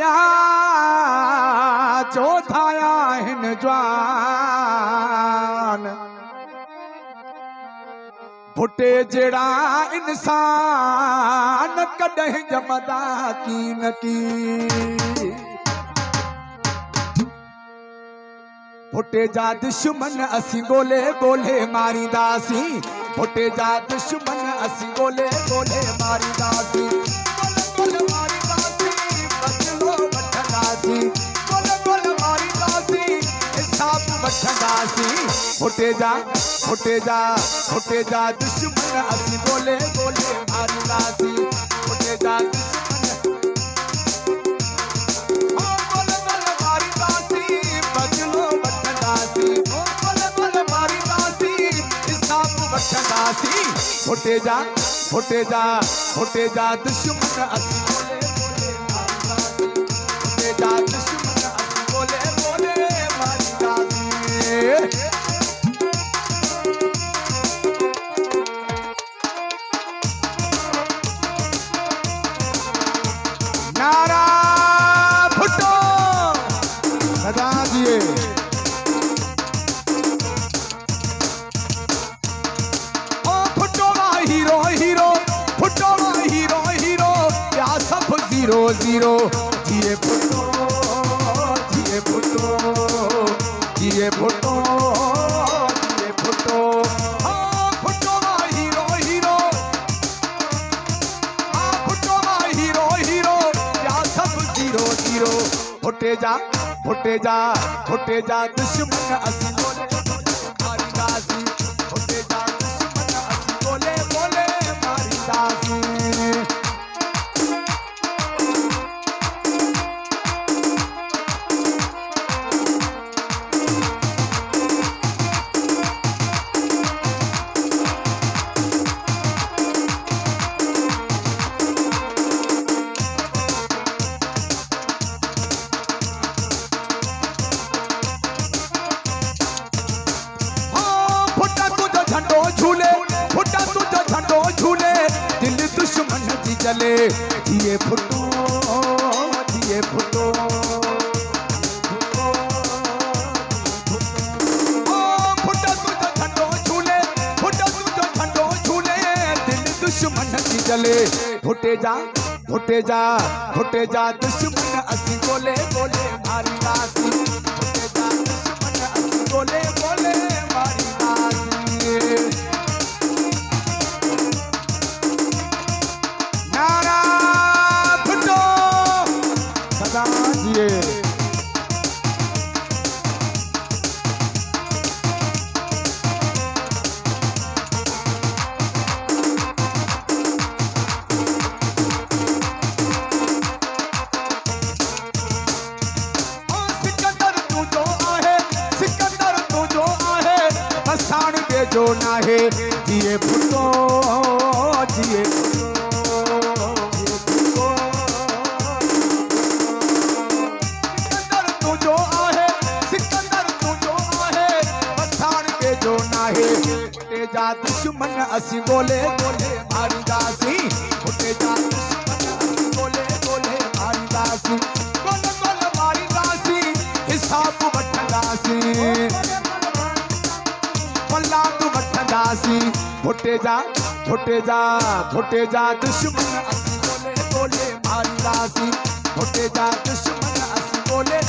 आया चौथाया हिन जवान भुटे जड़ा इंसान कॾहिं जमदा की न की भुटे जा दुश्मन असी गोले गोले मारींदासी भुटे जा दुश्मन असी गोले गोले मारींदासी गोले मारींदासी बदलो वठंदासी गोले मारींदासी हिसाब वठंदासी भुटे जा दुश्मन असी गोले गोले मारींदासी भुटे जा भुटे जा दुश्मन असी गोले गोले मारींदासी भुटे जा दुश्मन असी गोले गोले मारींदासी नारा भुट्टो सदा दिए जीरो जीरो जिए भुट्टो जिए भुट्टो जिए भुट्टो जिए भुट्टो हाँ भुट्टो मा हीरो हीरो हाँ भुट्टो मा हीरो हीरो या सब जीरो जीरो भुटे जा दुश्मन असी गोले मारींदासी भुटे जा दुश्मन असी गोले गोले मारींदासी चले जिए भुट्टो जिए भुट्टो भुट्टा तुझो झंडो झूले भुट्टा तुझो झंडो झूले दिल दुश्मन की चले भुटे जा दुश्मन असी गोले गोले मारींदासी भुटे जा दुश्मन असी गोले गोले मारींदासी नारा भुट्टो सदा जिए सिकंदर तू जो आहे बसाण के जो ना है जिए भुट्टो जिए भुटे जा दुश्मन असी गोले गोले मारींदासी भुटे जा दुश्मन असी गोले गोले मारींदासी गोले गोले मारींदासी हिसाब वठंदासी पलाक वठंदासी भुटे जा दुश्मन असी गोले गोले मारींदासी भुटे जा दुश्मन असी गोले